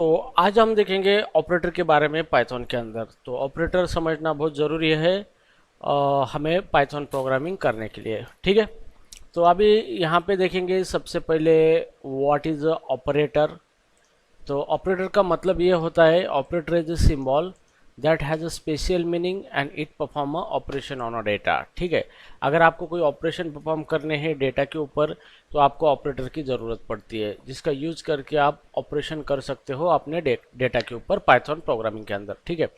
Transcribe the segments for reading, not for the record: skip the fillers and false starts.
तो आज हम देखेंगे ऑपरेटर के बारे में पाइथन के अंदर। तो ऑपरेटर समझना बहुत ज़रूरी है हमें पाइथन प्रोग्रामिंग करने के लिए। ठीक है, तो अभी यहाँ पे देखेंगे सबसे पहले व्हाट इज़ ऑपरेटर। तो ऑपरेटर का मतलब ये होता है operator is a symbol that has a special meaning and it perform a operation on a data. ठीक है, अगर आपको कोई ऑपरेशन परफॉर्म करने हैं डेटा के ऊपर तो आपको ऑपरेटर की ज़रूरत पड़ती है, जिसका यूज करके आप ऑपरेशन कर सकते हो अपने डेटा के ऊपर पाइथन प्रोग्रामिंग के अंदर। ठीक है,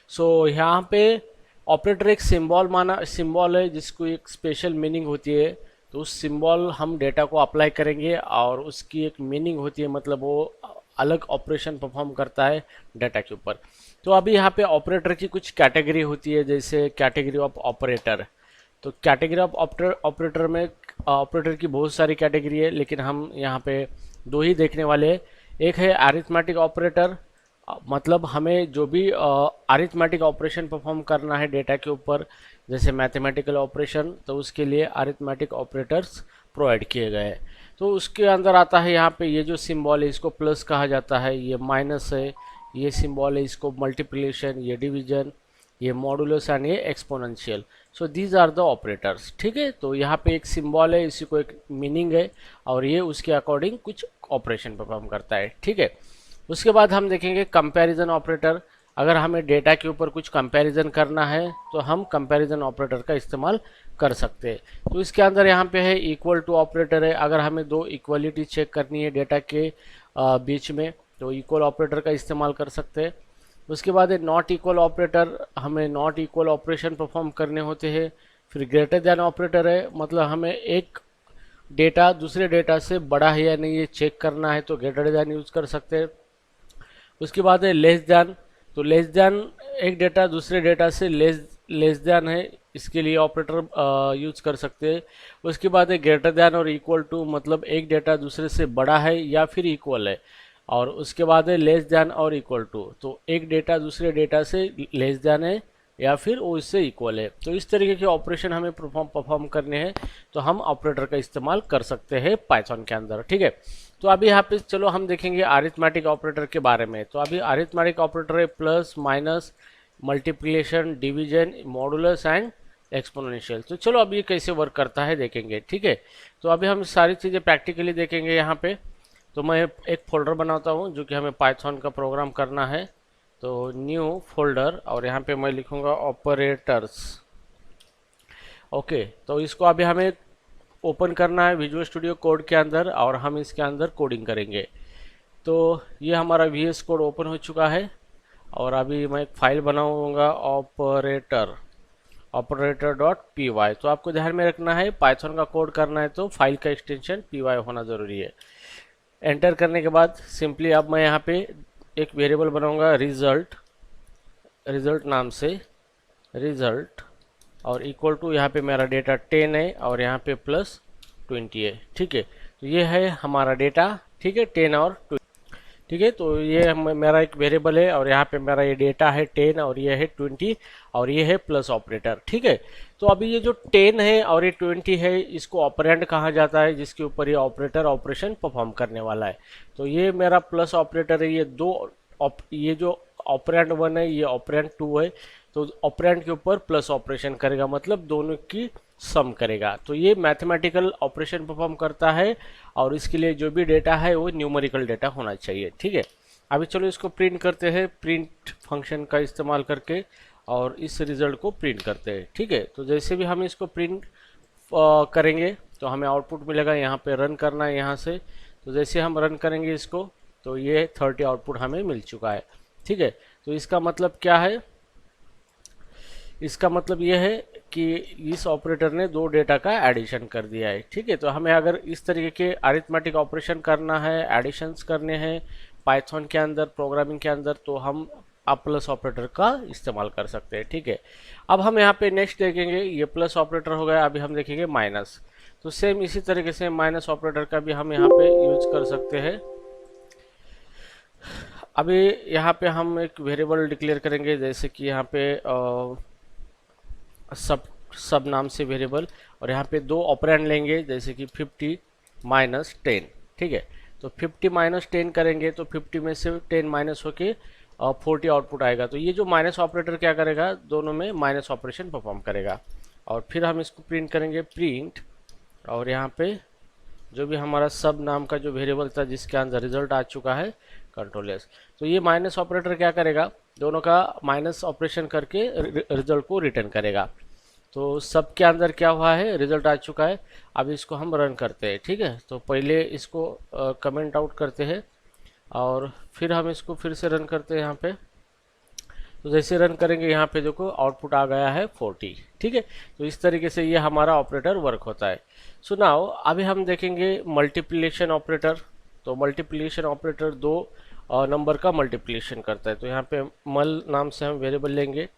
सो यहाँ पे ऑपरेटर एक सिंबल है जिसको एक स्पेशल मीनिंग होती है। तो उस सिंबल हम डेटा को अप्लाई करेंगे और उसकी एक मीनिंग होती है, मतलब वो अलग ऑपरेशन परफॉर्म करता है डाटा के ऊपर। तो अभी यहाँ पे ऑपरेटर की कुछ कैटेगरी होती है, जैसे कैटेगरी ऑफ ऑपरेटर। तो कैटेगरी ऑफ ऑपरेटर में ऑपरेटर की बहुत सारी कैटेगरी है, लेकिन हम यहाँ पे दो ही देखने वाले हैं। एक है अरिथमेटिक ऑपरेटर, मतलब हमें जो भी अरिथमेटिक ऑपरेशन परफॉर्म करना है डेटा के ऊपर, जैसे मैथमेटिकल ऑपरेशन, तो उसके लिए अरिथमेटिक ऑपरेटर्स प्रोवाइड किए गए हैं। तो उसके अंदर आता है यहाँ पे ये जो सिंबल है इसको प्लस कहा जाता है, ये माइनस है, ये सिंबल है इसको मल्टीप्लिकेशन, ये डिवीजन, ये मॉडुलस एंड ये exponential. So these are the operators. ठीक है, तो यहाँ पे एक सिंबल है, इसी को एक मीनिंग है और ये उसके अकॉर्डिंग कुछ ऑपरेशन परफॉर्म करता है। ठीक है, उसके बाद हम देखेंगे कंपैरिजन ऑपरेटर। अगर हमें डेटा के ऊपर कुछ कंपैरिजन करना है तो हम कंपैरिजन ऑपरेटर का इस्तेमाल कर सकते हैं। तो इसके अंदर यहाँ पे है इक्वल टू ऑपरेटर है, अगर हमें दो इक्वलिटी चेक करनी है डेटा के बीच में तो इक्वल ऑपरेटर का इस्तेमाल कर सकते हैं। उसके बाद है नॉट इक्वल ऑपरेटर, हमें नॉट इक्वल ऑपरेशन परफॉर्म करने होते हैं। फिर ग्रेटर देन ऑपरेटर है, मतलब हमें एक डेटा दूसरे डेटा से बड़ा है या नहीं ये चेक करना है तो ग्रेटर देन यूज कर सकते हैं। उसके बाद है लेस देन। तो लेस देन एक डेटा दूसरे डेटा से लेस देन है, इसके लिए ऑपरेटर यूज कर सकते हैं। उसके बाद है ग्रेटर देन और इक्वल टू, मतलब एक डेटा दूसरे से बड़ा है या फिर इक्वल है। और उसके बाद है लेस देन और इक्वल टू, तो एक डेटा दूसरे डेटा से लेस देन है या फिर वो इससे इक्वल है। तो इस तरीके के ऑपरेशन हमें परफॉर्म करने हैं तो हम ऑपरेटर का इस्तेमाल कर सकते हैं पाइथन के अंदर। ठीक है, तो अभी यहाँ पे चलो हम देखेंगे अरिथमेटिक ऑपरेटर के बारे में। तो अभी अरिथमेटिक ऑपरेटर है plus, minus, multiplication, division, modulus and exponential. तो चलो अभी ये कैसे वर्क करता है देखेंगे। ठीक है, तो अभी हम सारी चीज़ें प्रैक्टिकली देखेंगे यहाँ पे। तो मैं एक फोल्डर बनाता हूँ जो कि हमें पाइथन का प्रोग्राम करना है। तो न्यू फोल्डर और यहाँ पे मैं लिखूँगा ऑपरेटर्स। ओके, तो इसको अभी हमें ओपन करना है विजुअल स्टूडियो कोड के अंदर और हम इसके अंदर कोडिंग करेंगे। तो ये हमारा VS कोड ओपन हो चुका है और अभी मैं एक फाइल बनाऊंगा ऑपरेटर डॉट पी वाई। तो आपको ध्यान में रखना है पाइथन का कोड करना है तो फाइल का एक्सटेंशन PY होना ज़रूरी है। एंटर करने के बाद सिंपली अब मैं यहाँ पे एक वेरिएबल बनाऊंगा रिजल्ट नाम से, रिजल्ट, और इक्वल टू यहाँ पे मेरा डेटा 10 है और यहाँ पे प्लस 20 है। ठीक है, तो ये है हमारा डेटा। ठीक है, 10 और 20। ठीक है, तो ये मेरा एक वेरिएबल है और यहाँ पे मेरा ये डेटा है 10 और ये है 20 और ये है प्लस ऑपरेटर। ठीक है, तो अभी ये जो 10 है और ये 20 है इसको ऑपरेंड कहा जाता है, जिसके ऊपर ये ऑपरेटर ऑपरेशन परफॉर्म करने वाला है। तो ये मेरा प्लस ऑपरेटर है, ये जो ऑपरेंड 1 है ये ऑपरेंड 2 है। तो ऑपरेंड के ऊपर प्लस ऑपरेशन करेगा, मतलब दोनों की सम करेगा। तो ये मैथमेटिकल ऑपरेशन परफॉर्म करता है और इसके लिए जो भी डेटा है वो न्यूमेरिकल डेटा होना चाहिए। ठीक है, अभी चलो इसको प्रिंट करते हैं प्रिंट फंक्शन का इस्तेमाल करके और इस रिजल्ट को प्रिंट करते हैं। ठीक है, तो जैसे भी हम इसको प्रिंट करेंगे तो हमें आउटपुट मिलेगा। यहाँ पे रन करना है यहाँ से, तो जैसे हम रन करेंगे इसको तो ये 30 आउटपुट हमें मिल चुका है। ठीक है, तो इसका मतलब क्या है, इसका मतलब यह है कि इस ऑपरेटर ने दो डेटा का एडिशन कर दिया है। ठीक है, तो हमें अगर इस तरीके के अरिथमेटिक ऑपरेशन करना है, एडिशंस करने हैं पाइथन के अंदर प्रोग्रामिंग के अंदर, तो हम प्लस ऑपरेटर का इस्तेमाल कर सकते हैं। ठीक है, अब हम यहाँ पे नेक्स्ट देखेंगे, ये प्लस ऑपरेटर हो गया, अभी हम देखेंगे माइनस। तो सेम इसी तरीके से माइनस ऑपरेटर का भी हम यहाँ पे यूज कर सकते हैं। अभी यहाँ पे हम एक वेरिएबल डिक्लेयर करेंगे, जैसे कि यहाँ पे सब नाम से वेरिएबल, और यहाँ पे दो ऑपरेंड लेंगे जैसे कि 50 माइनस 10। ठीक है, तो 50 माइनस 10 करेंगे तो 50 में से 10 माइनस होके 40 आउटपुट आएगा। तो ये जो माइनस ऑपरेटर क्या करेगा, दोनों में माइनस ऑपरेशन परफॉर्म करेगा। और फिर हम इसको प्रिंट करेंगे प्रिंट, और यहाँ पे जो भी हमारा सब नाम का जो वेरिएबल था जिसके अंदर रिजल्ट आ चुका है कंट्रोल एस। तो ये माइनस ऑपरेटर क्या करेगा, दोनों का माइनस ऑपरेशन करके रिजल्ट को रिटर्न करेगा। तो सब के अंदर क्या हुआ है, रिजल्ट आ चुका है। अब इसको हम रन करते हैं, ठीक है। तो पहले इसको कमेंट आउट करते हैं और फिर हम इसको फिर से रन करते हैं यहाँ पे। तो जैसे रन करेंगे यहाँ पे देखो आउटपुट आ गया है 40, ठीक है। तो इस तरीके से ये हमारा ऑपरेटर वर्क होता है। सो नाउ अभी हम देखेंगे मल्टीप्लिकेशन ऑपरेटर। तो मल्टीप्लिकेशन ऑपरेटर दो नंबर का मल्टीप्लिकेशन करता है। तो यहाँ पे मल नाम से हम वेरिएबल लेंगे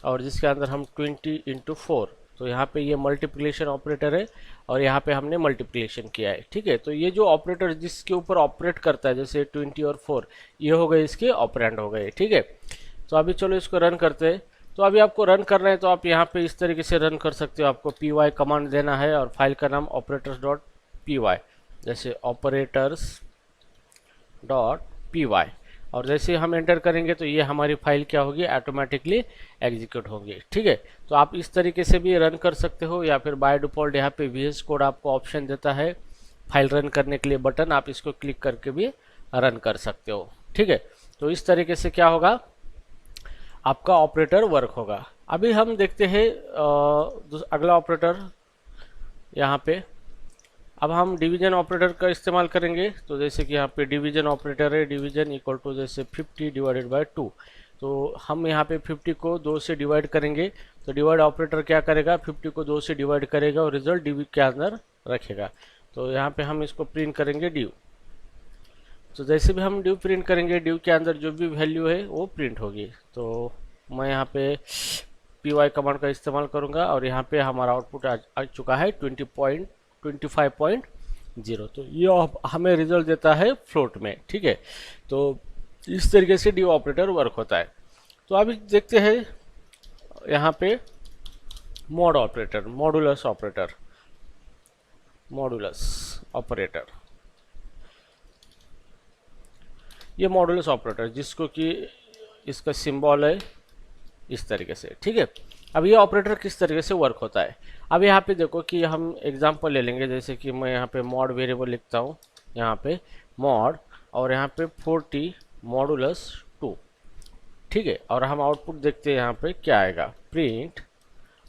और जिसके अंदर हम 20 × 4, तो यहाँ पे ये मल्टीप्लिकेशन ऑपरेटर है और यहाँ पे हमने मल्टीप्लिकेशन किया है, ठीक है। तो ये जो ऑपरेटर जिसके ऊपर ऑपरेट करता है, जैसे 20 और 4, ये हो गए इसके ऑपरेंड हो गए, ठीक है। तो अभी चलो इसको रन करते हैं। तो अभी आपको रन करना है तो आप यहाँ पे इस तरीके से रन कर सकते हो। आपको py कमांड देना है और फाइल का नाम operators.py, जैसे operators.py, और जैसे हम एंटर करेंगे तो ये हमारी फाइल क्या होगी, ऑटोमेटिकली एग्जीक्यूट होगी, ठीक है। तो आप इस तरीके से भी रन कर सकते हो, या फिर बाय डिफॉल्ट यहाँ पे VS कोड आपको ऑप्शन देता है फाइल रन करने के लिए बटन, आप इसको क्लिक करके भी रन कर सकते हो, ठीक है। तो इस तरीके से क्या होगा, आपका ऑपरेटर वर्क होगा। अभी हम देखते हैं अगला ऑपरेटर यहाँ पे। अब हम डिवीजन ऑपरेटर का इस्तेमाल करेंगे। तो जैसे कि यहाँ पे डिवीजन ऑपरेटर है, डिवीजन इक्वल टू जैसे 50 डिवाइडेड बाय 2। तो हम यहाँ पे 50 को 2 से डिवाइड करेंगे। तो डिवाइड ऑपरेटर क्या करेगा, 50 को 2 से डिवाइड करेगा और रिजल्ट डिव के अंदर रखेगा। तो यहाँ पे हम इसको प्रिंट करेंगे डिव। तो जैसे भी हम डिव प्रिंट करेंगे, डिव के अंदर जो भी वैल्यू है वो प्रिंट होगी। तो मैं यहाँ पे py कमांड का इस्तेमाल करूँगा और यहाँ पे हमारा आउटपुट आ चुका है 25.0। तो ये हमें रिजल्ट देता है फ्लोट में, ठीक है। तो इस तरीके से डिव ऑपरेटर वर्क होता है। तो अभी देखते हैं यहाँ पे mod operator, modulus operator, modulus operator. ये मॉडुलस ऑपरेटर जिसको कि इसका सिंबल है इस तरीके से, ठीक है। अब ये ऑपरेटर किस तरीके से वर्क होता है, अब यहाँ पे देखो कि हम एग्जांपल ले लेंगे। जैसे कि मैं यहाँ पे मॉड वेरिएबल लिखता हूँ, यहाँ पे मॉड और यहाँ पे 40 मॉडुलस 2, ठीक है। और हम आउटपुट देखते हैं यहाँ पे क्या आएगा, प्रिंट,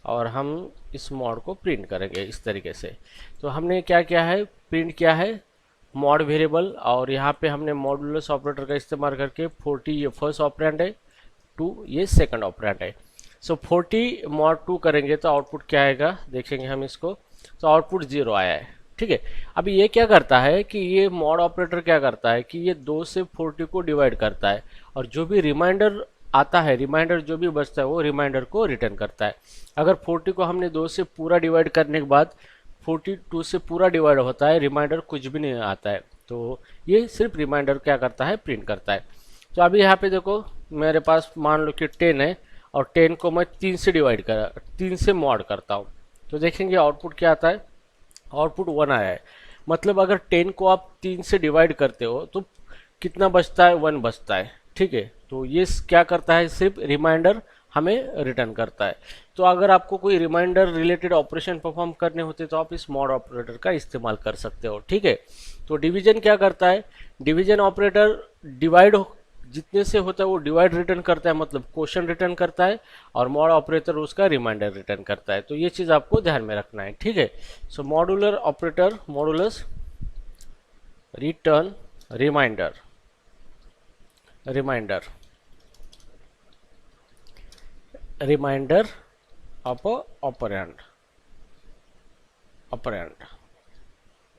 और हम इस मॉड को प्रिंट करेंगे इस तरीके से। तो हमने क्या किया है, प्रिंट किया है मॉड वेरिएबल, और यहाँ पे हमने मॉडुलस ऑपरेटर का इस्तेमाल करके 40 ये फर्स्ट ऑपरेंड है, 2 ये सेकंड ऑपरेंड है। सो 40 मॉड 2 करेंगे तो आउटपुट क्या आएगा, देखेंगे हम इसको। तो आउटपुट 0 आया है, ठीक है। अभी ये क्या करता है कि ये मॉड ऑपरेटर क्या करता है कि ये 2 से 40 को डिवाइड करता है और जो भी रिमाइंडर आता है, रिमाइंडर जो भी बचता है वो रिमाइंडर को रिटर्न करता है। अगर 40 को हमने 2 से पूरा डिवाइड करने के बाद 42 से पूरा डिवाइड होता है, रिमाइंडर कुछ भी नहीं आता है। तो ये सिर्फ रिमाइंडर क्या करता है, प्रिंट करता है। तो अभी यहाँ पे देखो मेरे पास मान लो कि 10 है और 10 को मैं 3 से डिवाइड कर 3 से मॉड करता हूँ। तो देखेंगे आउटपुट क्या आता है, आउटपुट 1 आया है। मतलब अगर 10 को आप 3 से डिवाइड करते हो तो कितना बचता है, 1 बचता है, ठीक है। तो ये क्या करता है, सिर्फ रिमाइंडर हमें रिटर्न करता है। तो अगर आपको कोई रिमाइंडर रिलेटेड ऑपरेशन परफॉर्म करने होते तो आप इस मॉड ऑपरेटर का इस्तेमाल कर सकते हो, ठीक है। तो डिवीजन क्या करता है, डिवीजन ऑपरेटर डिवाइड जितने से होता है वो डिवाइड रिटर्न करता है, मतलब क्वोशंट रिटर्न करता है, और मॉड ऑपरेटर उसका रिमाइंडर रिटर्न करता है। तो ये चीज़ आपको ध्यान में रखना है, ठीक है। So modular operator, modulus return remainder, remainder, remainder of operand, operand,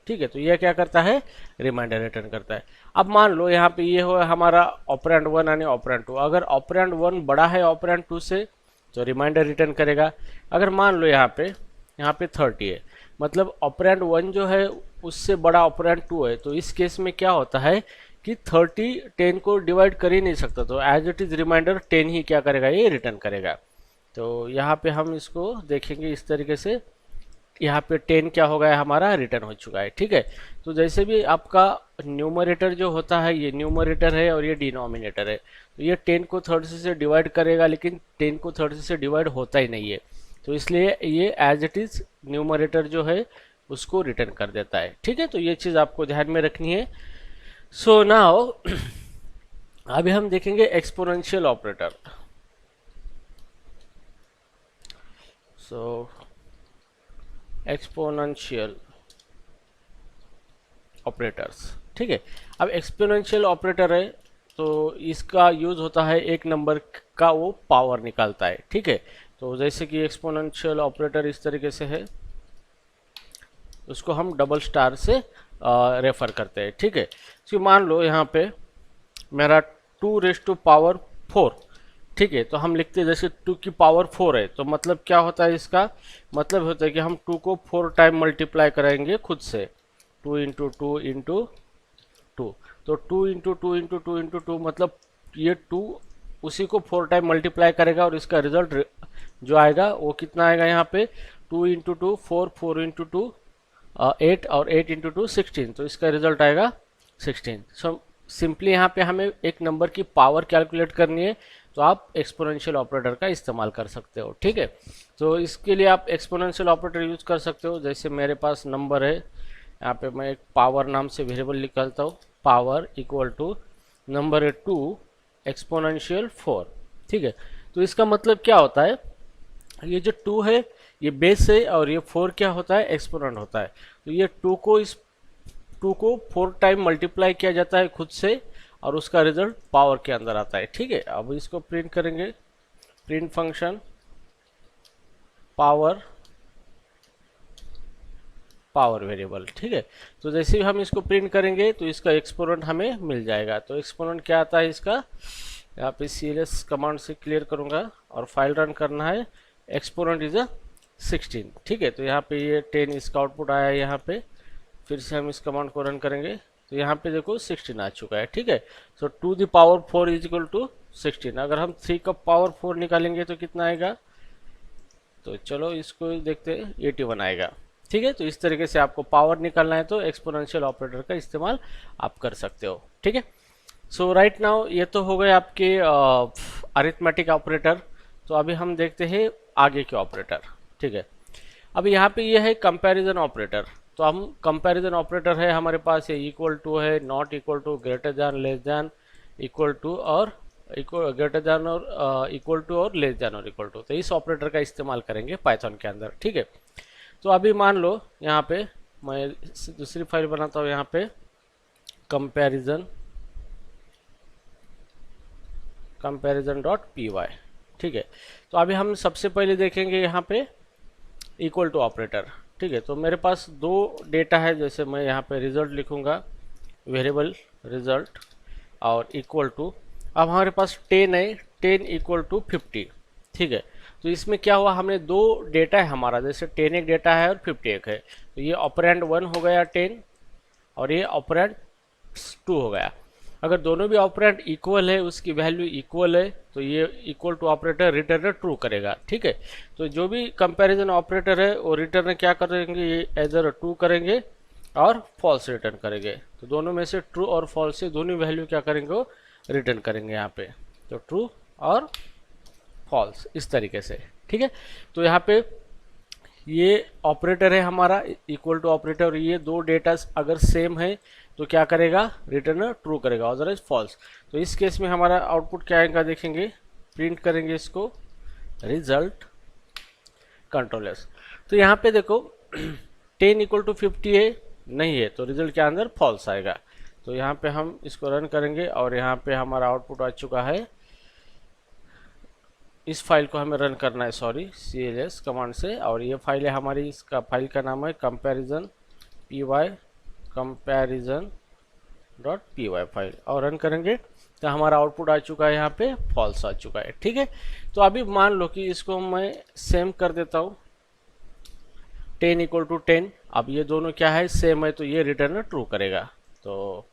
ठीक है। तो ये क्या करता है, रिमाइंडर रिटर्न करता है। अब मान लो यहाँ पे ये हो हमारा ऑपरेंड 1 यानी ऑपरेंड 2। अगर ऑपरेंड 1 बड़ा है ऑपरेंड 2 से तो रिमाइंडर रिटर्न करेगा। अगर मान लो यहाँ पे 30 है, मतलब ऑपरेंड 1 जो है उससे बड़ा ऑपरेंड 2 है, तो इस केस में क्या होता है कि 30 10 को डिवाइड कर ही नहीं सकता। तो एज इट इज रिमाइंडर 10 ही क्या करेगा, ये रिटर्न करेगा। तो यहाँ पे हम इसको देखेंगे इस तरीके से यहाँ पे 10 क्या हो गया हमारा रिटर्न हो चुका है। ठीक है, तो जैसे भी आपका न्यूमरेटर जो होता है ये न्यूमरेटर है और ये डिनोमिनेटर है, तो ये 10 को 30 से डिवाइड करेगा, लेकिन 10 को 30 से डिवाइड होता ही नहीं है, तो इसलिए ये एज इट इज न्यूमरेटर जो है उसको रिटर्न कर देता है। ठीक है, तो ये चीज़ आपको ध्यान में रखनी है। सो नाउ अभी हम देखेंगे exponential operator. So exponential operators. ठीक है, अब एक्सपोनेंशियल ऑपरेटर है तो इसका यूज होता है एक नंबर का वो पावर निकालता है। ठीक है, तो जैसे कि एक्सपोनेंशियल ऑपरेटर इस तरीके से है, उसको हम डबल स्टार से रेफर करते हैं। ठीक है, तो मान लो यहाँ पे मेरा 2⁴। ठीक है, तो हम लिखते हैं जैसे 2 की पावर 4 है, तो मतलब क्या होता है, इसका मतलब होता है कि हम 2 को 4 टाइम मल्टीप्लाई करेंगे खुद से, 2 इंटू 2 इंटू 2, तो 2 इंटू 2 इंटू 2 इंटू 2 मतलब ये 2 उसी को 4 टाइम मल्टीप्लाई करेगा और इसका रिजल्ट जो आएगा वो कितना आएगा यहाँ पे, 2 इंटू 2 4, 4 इंटू 2 8 और 8 इंटू 2 16, तो इसका रिजल्ट आएगा 16। सो सिंपली यहाँ पे हमें एक नंबर की पावर कैलकुलेट करनी है, तो आप एक्सपोनेंशियल ऑपरेटर का इस्तेमाल कर सकते हो। ठीक है, तो इसके लिए आप एक्सपोनेंशियल ऑपरेटर यूज कर सकते हो। जैसे मेरे पास नंबर है, यहाँ पे मैं एक पावर नाम से वेरिएबल निकालता हूँ, पावर इक्वल टू नंबर है 2 एक्सपोनेंशियल 4। ठीक है, तो इसका मतलब क्या होता है, ये जो 2 है ये बेस है और ये 4 क्या होता है, एक्सपोनेंट होता है। तो ये 2 को 4 टाइम मल्टीप्लाई किया जाता है खुद से और उसका रिजल्ट पावर के अंदर आता है। ठीक है, अब इसको प्रिंट करेंगे, प्रिंट फंक्शन पावर वेरिएबल। ठीक है, तो जैसे ही हम इसको प्रिंट करेंगे तो इसका एक्सपोनेंट हमें मिल जाएगा। तो एक्सपोनेंट क्या आता है इसका, यहाँ पे cls कमांड से क्लियर करूंगा और फाइल रन करना है, एक्सपोनेंट इज 16। ठीक है, तो यहाँ पे ये 10 इसका आउटपुट आया है, यहाँ पे फिर से हम इस कमांड को रन करेंगे तो यहाँ पे देखो 16 आ चुका है। ठीक है, so 2 the power 4 is equal to 16। अगर हम 3 का पावर 4 निकालेंगे तो कितना आएगा, तो चलो इसको देखते हैं, 81 आएगा। ठीक है, तो इस तरीके से आपको पावर निकालना है तो एक्सपोनेंशियल ऑपरेटर का इस्तेमाल आप कर सकते हो। ठीक है, सो राइट नाउ ये तो हो गए आपके अरिथमेटिक ऑपरेटर। तो अभी हम देखते हैं आगे के ऑपरेटर। ठीक है, अब यहाँ पे ये है कंपैरिजन ऑपरेटर। तो हम कंपैरिजन ऑपरेटर है हमारे पास, ये इक्वल टू है, not equal to, greater than, less than, equal to और ग्रेटर दैन और इक्वल टू और लेस दैन और इक्वल टू। तो इस ऑपरेटर का इस्तेमाल करेंगे पाइथन के अंदर। ठीक है, तो अभी मान लो यहाँ पे मैं दूसरी फाइल बनाता हूँ, यहाँ पे कंपैरिजन डॉट py। ठीक है, तो अभी हम सबसे पहले देखेंगे यहाँ पे इक्वल टू ऑपरेटर। ठीक है, तो मेरे पास दो डेटा है, जैसे मैं यहाँ पे रिजल्ट लिखूंगा, वेरिएबल रिजल्ट और इक्वल टू। अब हमारे पास 10 है, 10 इक्वल टू 50। ठीक है, तो इसमें क्या हुआ, हमने दो डेटा है हमारा, जैसे 10 एक डेटा है और 50 एक है, तो ये ऑपरेंड 1 हो गया 10 और ये ऑपरेंड 2 हो गया। अगर दोनों भी ऑपरेंड इक्वल है, उसकी वैल्यू इक्वल है, तो ये equal to operator return true करेगा। ठीक है, तो जो भी कंपैरिजन ऑपरेटर है वो रिटर्न क्या करेंगे, ये एजर ट्रू करेंगे और फॉल्स रिटर्न करेंगे। तो दोनों में से ट्रू और फॉल्स से दोनों वैल्यू क्या करेंगे, वो रिटर्न करेंगे यहाँ पे, तो ट्रू और फॉल्स इस तरीके से। ठीक है, तो यहाँ पे ये ऑपरेटर है हमारा इक्वल टू ऑपरेटर, और ये दो डेटा अगर सेम है तो क्या करेगा, रिटर्न ट्रू करेगा, अदरवाइज फॉल्स। तो इस केस में हमारा आउटपुट क्या आएगा देखेंगे, प्रिंट करेंगे इसको, रिजल्ट कंट्रोल एस। तो यहाँ पे देखो 10 इक्वल टू 50 है, नहीं है, तो रिजल्ट के अंदर फॉल्स आएगा। तो यहाँ पे हम इसको रन करेंगे और यहाँ पे हमारा आउटपुट आ चुका है। इस फाइल को हमें रन करना है, सॉरी, cls कमांड से, और ये फाइल है हमारी, इसका फाइल का नाम है कंपैरिजन डॉट py फाइल, और रन करेंगे तो हमारा आउटपुट आ चुका है, यहाँ पे फॉल्स आ चुका है। ठीक है, तो अभी मान लो कि इसको मैं सेम कर देता हूँ, 10 इक्वल टू 10। अब ये दोनों क्या है, सेम है, तो ये रिटर्न ट्रू करेगा। तो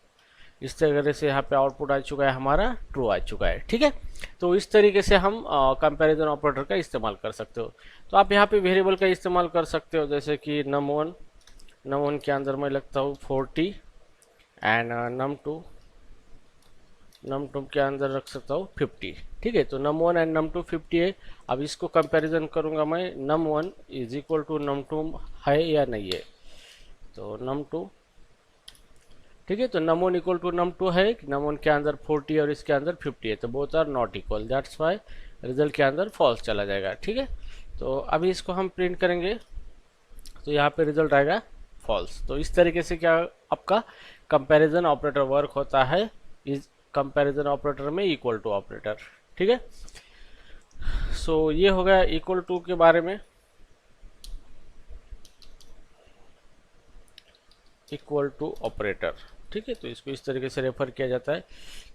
इस तरह से यहाँ पे आउटपुट आ चुका है हमारा ट्रू आ चुका है। ठीक है, तो इस तरीके से हम कंपैरिजन ऑपरेटर का इस्तेमाल कर सकते हो। तो आप यहाँ पे वेरिएबल का इस्तेमाल कर सकते हो, जैसे कि num1 के अंदर मैं लगता हूँ 40 एंड num2 के अंदर रख सकता हूँ 50। ठीक है, तो num1 एंड num2 50 है। अब इसको कंपैरिजन करूंगा मैं, num1 is equal to num2 है या नहीं है, तो num2, ठीक है, तो num1 इक्वल टू num2 है, num1 के अंदर 40 और इसके अंदर 50 है, तो both are not equal, that's why result के अंदर फॉल्स चला जाएगा। ठीक है, तो अभी इसको हम प्रिंट करेंगे तो यहाँ पे रिजल्ट आएगा फॉल्स। तो इस तरीके से क्या आपका कंपैरिजन ऑपरेटर वर्क होता है इस कंपैरिजन ऑपरेटर में इक्वल टू ऑपरेटर। ठीक है, सो ये हो गया इक्वल टू के बारे में, इक्वल टू ऑपरेटर। ठीक है, तो इसको इस तरीके से रेफर किया जाता है।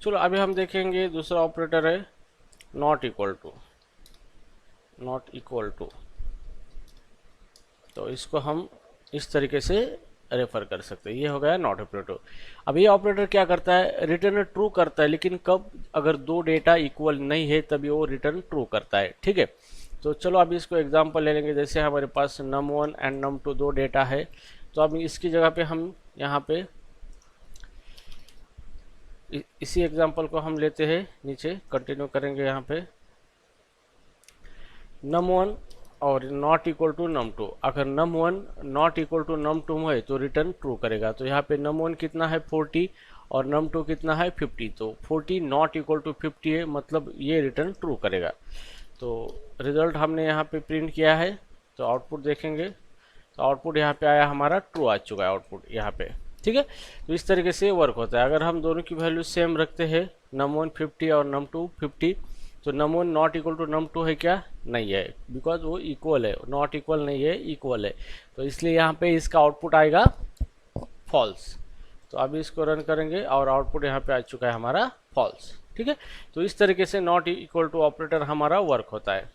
चलो अभी हम देखेंगे दूसरा ऑपरेटर है not equal to, not equal to. तो इसको हम इस तरीके से रेफर कर सकते हैं, ये हो गया नॉट ऑपरेटर। अब ये ऑपरेटर क्या करता है, रिटर्न ट्रू करता है, लेकिन कब, अगर दो डेटा इक्वल नहीं है तभी वो रिटर्न ट्रू करता है। ठीक है, तो चलो अभी इसको एग्जांपल ले लेंगे। जैसे हमारे पास num1 एंड num2 दो डेटा है, तो अब इसकी जगह पे हम यहाँ पे इसी एग्जांपल को हम लेते हैं, नीचे कंटिन्यू करेंगे। यहाँ पे num1 और नॉट इक्वल टू num2, अगर num1 not equal to num2 है तो रिटर्न ट्रू करेगा। तो यहाँ पे num1 कितना है 40 और num2 कितना है 50, तो 40 नॉट इक्वल टू 50 है, मतलब ये रिटर्न ट्रू करेगा। तो रिजल्ट हमने यहाँ पे प्रिंट किया है, तो आउटपुट देखेंगे, तो आउटपुट यहाँ पे आया हमारा ट्रू आ चुका है आउटपुट यहाँ पे। ठीक है, तो इस तरीके से वर्क होता है। अगर हम दोनों की वैल्यू सेम रखते हैं, num1 50 और num2 50, तो num1 not equal to num2 है क्या, नहीं है, बिकॉज वो इक्वल है, नॉट इक्वल नहीं है, इक्वल है, तो इसलिए यहाँ पे इसका आउटपुट आएगा फॉल्स। तो अभी इसको रन करेंगे और आउटपुट यहाँ पे आ चुका है हमारा फॉल्स। ठीक है, तो इस तरीके से नॉट इक्वल टू ऑपरेटर हमारा वर्क होता है।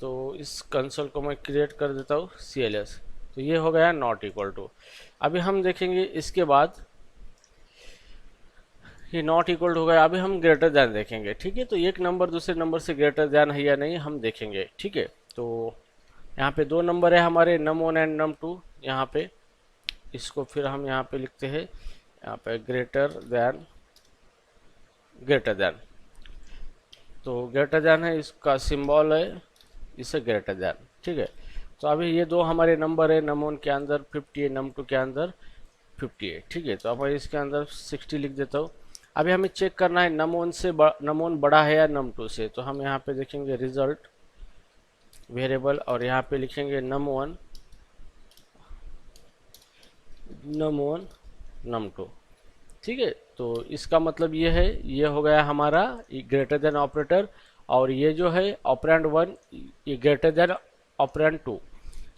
तो इस कंसोल को मैं क्रिएट कर देता हूँ CLS, तो ये हो गया नॉट इक्वल टू। अभी हम देखेंगे इसके बाद, ये नॉट इक्वल हो गया, अभी हम ग्रेटर दैन देखेंगे। ठीक है, तो एक नंबर दूसरे नंबर से ग्रेटर दैन है या नहीं हम देखेंगे। ठीक है, तो यहाँ पे दो नंबर है हमारे num1 एंड num2, यहाँ पे इसको फिर हम यहाँ पे लिखते हैं, यहाँ पे ग्रेटर दैन, तो ग्रेटर दैन है, इसका सिंबल है इसे ग्रेटर दैन। ठीक है, तो अभी ये दो हमारे नंबर है, num1 के अंदर 50 है, num2 के अंदर 50 है। ठीक है, तो अब मैं इसके अंदर 60 लिख देता हूँ। अभी हमें चेक करना है num1 बड़ा है या num2 से, तो हम यहाँ पे देखेंगे रिजल्ट वेरिएबल और यहाँ पे लिखेंगे num1 num2। ठीक है, तो इसका मतलब ये है, ये हो गया हमारा ग्रेटर देन ऑपरेटर, और ये जो है ऑपरेंड 1 ये ग्रेटर देन ऑपरेंड 2।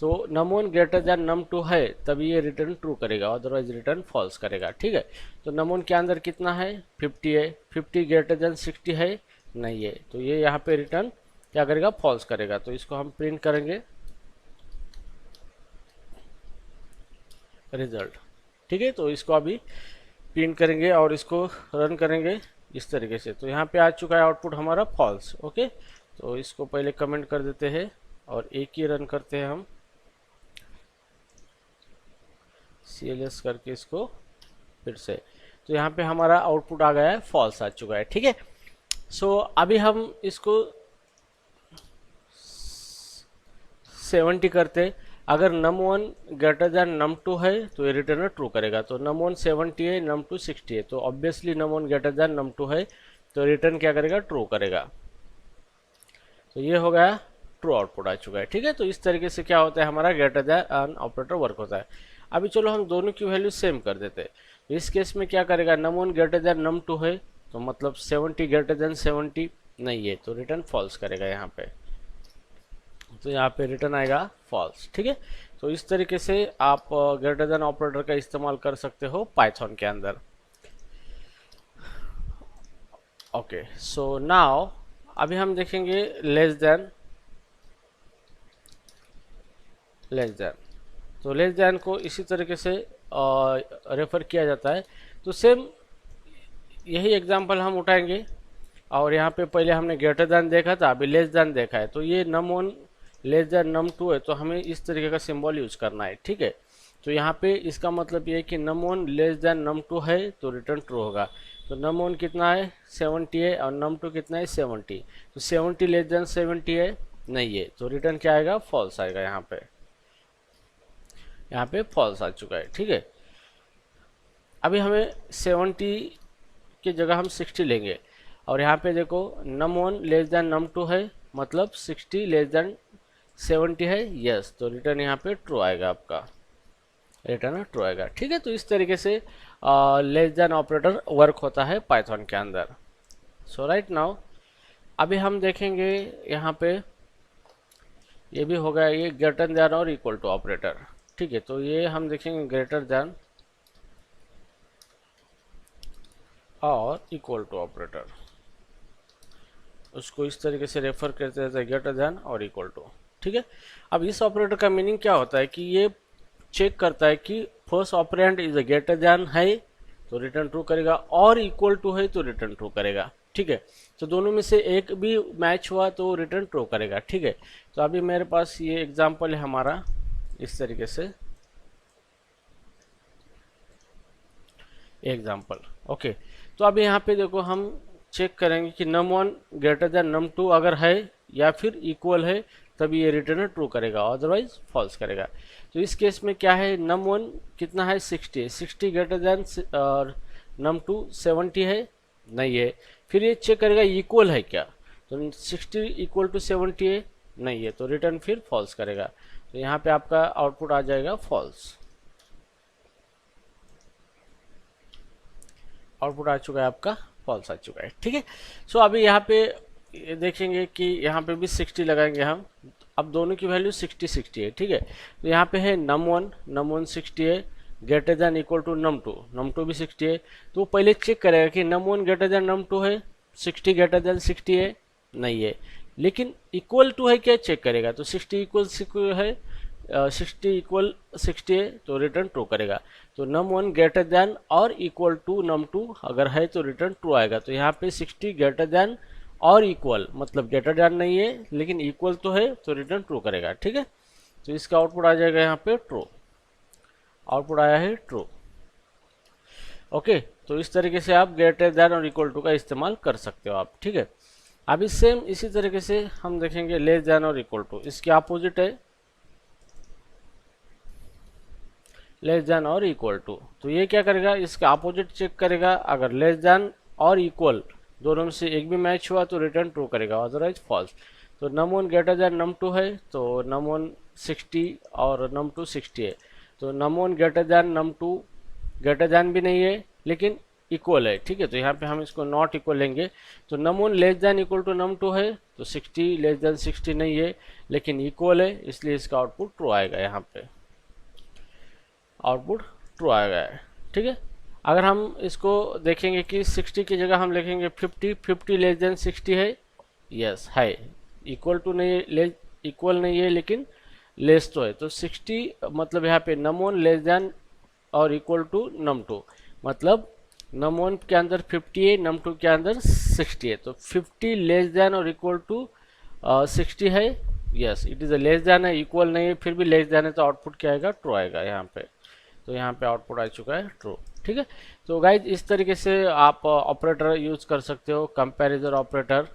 तो num1 ग्रेटर देन num2 है तभी ये रिटर्न ट्रू करेगा, अदरवाइज रिटर्न फॉल्स करेगा। ठीक है, तो num1 के अंदर कितना है 50 है, 50 ग्रेटर देन 60 है, नहीं है, तो ये यहाँ पे रिटर्न क्या करेगा, फॉल्स करेगा। तो इसको हम प्रिंट करेंगे रिजल्ट। ठीक है, तो इसको अभी प्रिंट करेंगे और इसको रन करेंगे इस तरीके से, तो यहाँ पे आ चुका है आउटपुट हमारा फॉल्स। ओके, तो इसको पहले कमेंट कर देते हैं और एक ही रन करते हैं हम, CLS करके इसको फिर से, तो यहाँ पे हमारा आउटपुट आ गया है फॉल्स आ चुका है। ठीक है, सो अभी हम इसको 70 करते, अगर num1 ग्रेटर देन num2 है तो ये रिटर्न ट्रू करेगा। तो num1 70 है, num2 60 है, तो obviously num1 greater than num2 है, तो रिटर्न क्या करेगा, ट्रू करेगा। तो ये हो गया ट्रू आउटपुट आ चुका है। ठीक है, तो इस तरीके से क्या होता है, हमारा ग्रेटर देन ऑपरेटर वर्क होता है। अभी चलो हम दोनों की वैल्यू सेम कर देते हैं। इस केस में क्या करेगा, num1 ग्रेटर देन num2 है, तो मतलब 70 ग्रेटर देन 70 नहीं है, तो रिटर्न फॉल्स करेगा यहाँ पे, तो यहाँ पे रिटर्न आएगा फॉल्स। ठीक है, तो इस तरीके से आप ग्रेटर देन ऑपरेटर का इस्तेमाल कर सकते हो पाइथन के अंदर। ओके, सो नाउ अभी हम देखेंगे लेस देन। तो लेस देन को इसी तरीके से रेफर किया जाता है। तो सेम यही एग्जांपल हम उठाएंगे, और यहाँ पे पहले हमने ग्रेटर दैन देखा था, अभी लेस दैन देखा है। तो ये num1 लेस दैन num2 है, तो हमें इस तरीके का सिंबल यूज करना है, ठीक है। तो यहाँ पे इसका मतलब ये है कि num1 लेस दैन num2 है तो रिटर्न ट्रू होगा। तो num1 कितना है 70 है, और num2 कितना है 70। तो 70 लेस दैन 70 है, नहीं है, तो रिटर्न क्या आएगा, फॉल्स आएगा। यहाँ पे फॉल्स आ चुका है, ठीक है। अभी हमें 70 की जगह हम 60 लेंगे, और यहाँ पे देखो num1 लेस दैन num2 है, मतलब 60 लेस दैन 70 है, यस, तो रिटर्न यहाँ पे ट्रू आएगा, आपका रिटर्न ट्रू आएगा, ठीक है। तो इस तरीके से लेस दैन ऑपरेटर वर्क होता है पाइथन के अंदर। सो राइट नाउ अभी हम देखेंगे यहाँ पे, ये भी होगा ये ग्रेटर दैन और इक्वल टू ऑपरेटर, ठीक है। तो ये हम देखेंगे ग्रेटर दैन और इक्वल टू ऑपरेटर, उसको इस तरीके से रेफर करते हैं ग्रेटर दैन और इक्वल टू, ठीक है। अब इस ऑपरेटर का मीनिंग क्या होता है कि ये चेक करता है कि first operand is a greater than है तो रिटर्न ट्रू करेगा, और इक्वल टू है तो रिटर्न ट्रू करेगा, ठीक है। तो दोनों में से एक भी मैच हुआ तो रिटर्न ट्रू करेगा, ठीक है। तो अभी मेरे पास ये एग्जांपल है हमारा, इस तरीके से एग्जांपल, ओके। तो अभी यहाँ पे देखो हम चेक करेंगे कि num1 ग्रेटर देन num2 अगर है या फिर इक्वल है तभी ये रिटर्न ट्रू करेगा, अदरवाइज फॉल्स करेगा। तो इस केस में क्या है, num1 कितना है 60, 60 ग्रेटर देन और num2 70 है, नहीं है। फिर ये चेक करेगा इक्वल है क्या, तो 60 इक्वल टू 70 है, नहीं है, तो रिटर्न फिर फॉल्स करेगा। तो यहाँ पे आपका आउटपुट आ जाएगा फॉल्स, आउटपुट आ चुका है आपका फॉल्स आ चुका है, ठीक है। सो अभी यहाँ पे ये देखेंगे कि यहाँ पे भी 60 लगाएंगे हम, अब दोनों की वैल्यू 60 60 है, ठीक है। तो यहाँ पे है num1 60 है, greater than equal to num2 भी 60 है। तो पहले चेक करेगा कि num1 ग्रेटर देन num2 है, 60 ग्रेटर देन 60 है, नहीं है, लेकिन इक्वल टू है क्या चेक करेगा। तो 60 इक्वल है 60 इक्वल 60 है तो रिटर्न ट्रू करेगा। तो num1 ग्रेटर देन और इक्वल टू num2 अगर है तो रिटर्न ट्रू आएगा। तो यहाँ पे 60 ग्रेटर देन और इक्वल, मतलब ग्रेटर देन नहीं है लेकिन इक्वल तो है तो रिटर्न ट्रू करेगा, ठीक है। तो इसका आउटपुट आ जाएगा यहाँ पे ट्रू, आउटपुट आया है ट्रू, ओके। तो इस तरीके से आप ग्रेटर देन और इक्वल टू का इस्तेमाल कर सकते हो आप, ठीक है। अभी सेम इसी तरीके से हम देखेंगे लेस देन और इक्वल टू, इसके अपोजिट है लेस देन और इक्वल टू। तो ये क्या करेगा, इसका अपोजिट चेक करेगा, अगर लेस देन और इक्वल दोनों में से एक भी मैच हुआ तो रिटर्न ट्रू करेगा, अदरवाइज फॉल्स। तो num1 ग्रेटर देन num2 है तो num1 60 और num2 60 है, तो num1 greater than num2 greater than भी नहीं है लेकिन इक्वल है, ठीक है। तो यहाँ पे हम इसको नॉट इक्वल लेंगे। तो num1 less than equal to num2 है, तो 60 लेस देन 60 नहीं है लेकिन इक्वल है, इसलिए इसका आउटपुट ट्रू आएगा, यहाँ पे आउटपुट ट्रू आएगा, ठीक है। अगर हम इसको देखेंगे कि 60 की जगह हम लिखेंगे 50, 50 लेस देन 60 है, यस है, इक्वल टू नहीं है, इक्वल नहीं है लेकिन लेस तो है। तो 60 मतलब यहाँ पे num1 लेस देन और इक्वल टू num2, मतलब num1 के अंदर 50 है, num2 के अंदर 60 है, तो 50 लेस देन और इक्वल टू 60 है, yes it is a less than है, इक्वल नहीं है, फिर भी लेस देन है, तो आउटपुट क्या आएगा, ट्रू आएगा यहाँ पे। तो यहाँ पे आउटपुट आ चुका है ट्रू, ठीक है। तो गाइज इस तरीके से आप ऑपरेटर यूज कर सकते हो, कंपैरिजन ऑपरेटर,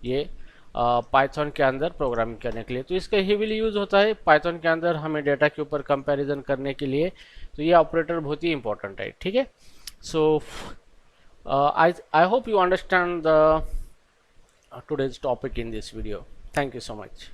ये पाइथन के अंदर प्रोग्रामिंग करने के लिए। तो इसका हेवीली यूज होता है पाइथन के अंदर, हमें डेटा के ऊपर कंपैरिजन करने के लिए। तो ये ऑपरेटर बहुत ही इंपॉर्टेंट है, ठीक है। So I hope you understand the today's topic in this video. Thank you so much.